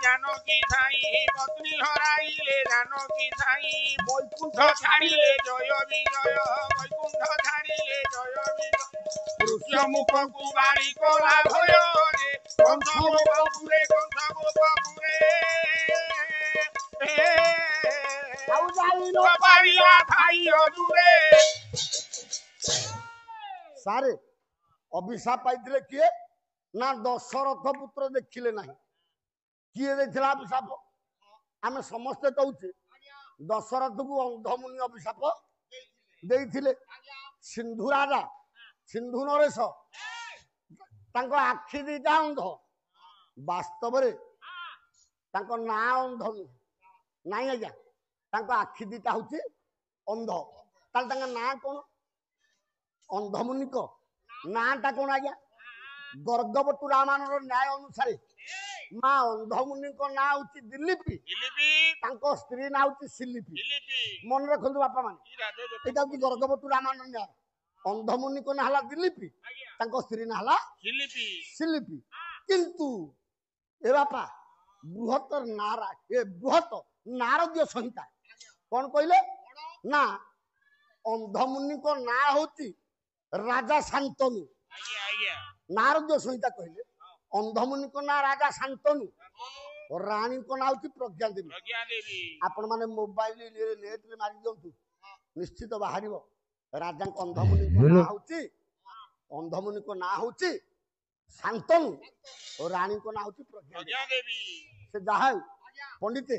জানকী ধাই পত্নী হরাইলে জানকী ধাই বৈকুণ্ঠ ছাড়িলে জয় বিজয় বৈকুণ্ঠ ছাড়িলে জয় বিজয় মুখ কুমারী কলা ভয় রে কণ্ঠ গোপুরে सारे अभिशाप पाइथिले किए ना दशरथ पुत्र देखिले नहीं किए देथिला अभिशाप आमे समस्त कहूचे दशरथ को अंधमुनि अभिशाप देथिले सिंधु राजा सिंधु नरेश तांको आखि दीटा अंध वास्तव रे तांको ना अंध नहीं आज्ञा तांको आखि दीटा होची अंध ताल तांका ना कोन अंधमुनि को नाटा कौन आज्ञा गर्गवतु रामायण न्याय अनुसार माँ अंधमुनि को ना हूँ दिलीपी स्त्री ना हूँ सिलीपी मन रखु बापा मान यहाँ हूँ गर्गवतु रामायण न्याय अंधमुनि को ना दिलीपी स्त्री ना सिलीपी किंतु ए बापा बृहत नारा ए बृहत नारदीय संहिता कौन कहले ना अंधमुनि को ना हूँ राजा शांतनु नारदीय संहिता कहले अंधमुनि को ना राजा शांतनु रानी को ना हूँ प्रज्ञा देवी आपण माने मोबाइल नेट रे मारी दियंतु निश्चित बाहर राजा अंधमुनि को ना हूँ अंधमुनि को ना हूँ शांतनु और रानी को ना हूँ प्रज्ञा देवी से जहा पंडिते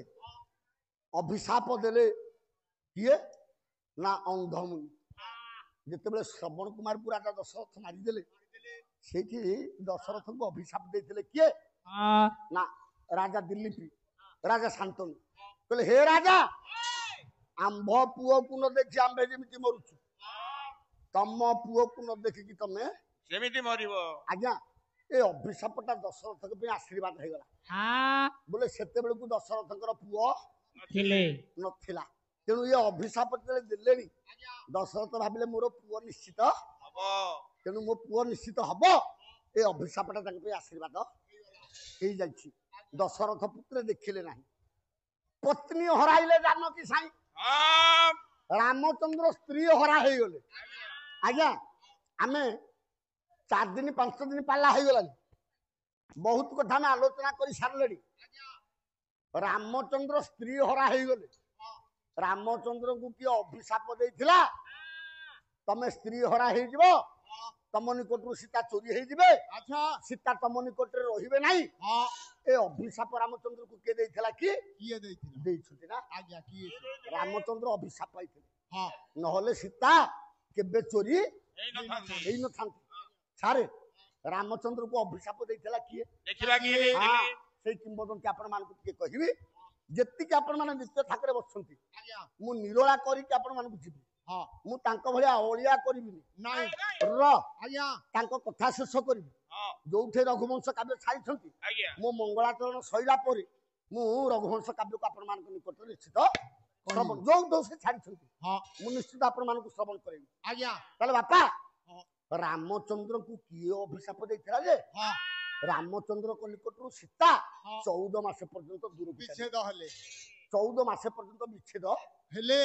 अभिशाप देले किए ना अंधमुनि जिते श्रवण कुमार को राजा दशरथ मारिदेले से दशरथ को अभिशाप देते किए ना राजा दिलीपी राजा शांतनु कहले हे राजा आंभ पुओ को न देखी आंबे जमी मरुचु तम पुओ को न देखिकी तमे सेमिति मरिबो आज्ञा ए अभिशापटा दशरथ के आशीर्वाद हो गला बोले सेते बेले को दशरथकर पुओ नथिला तेणु ये अभिशाप देले दशरथ भाविले मोर पुओ निश्चित तेणु मो पुओ निश्चित हम ये अभिशापटा आशीर्वाद हो जाइछि दशरथ पुत्र देखिले ना पत्नी हराइले जानकी साई रामचंद्र स्त्री हरा हो गले आज्ञा आमे 4 दिन 5 दिन पाला हो गला बहुत कथा में आलोचना कर सारे रामचंद्र स्त्री हरा हो गले रामचंद्र को किए अभिशाप देथिला तमे स्त्री हरा हो तम निकट सीता चोरी हो अच्छा सीता तम निकट रे ना ए अभिशाप रामचंद्र को किए देथिला किए देथिला ना आज्ञा किए रामचंद्र अभिशाप पाइथिले हां नहले सीता केबे चोरी एई न थांती सारे रामचंद्र को अभिशाप देथिला किए देखिबा किए हां से किंबदंती आपण मान को कहबी जेति के आपण माने नित्य ठाकरे बसंती मु निरोला करी के आपण मान को जीबी हां मु तांको भलिया ओलिया करबिनी नाही र आज्ञा तांको कथा शेष करबी हां जोठे रघुवंश काव्य छाइछंती आज्ञा मो मंगलाचरण सइला परे मु रघुवंश काव्य को आपण मान को निकट निश्चित श्रवण जो दोष छाइछंती हां मु निश्चित आपण मान को श्रवण करबी आज्ञा ताले बापा रामचंद्र को किए अभिशाप देथिला जे हां रामचंद्र को निकट सीता 14 मास पर्यंत दूर विच्छेद हेले 14 मास पर्यंत विच्छेद हेले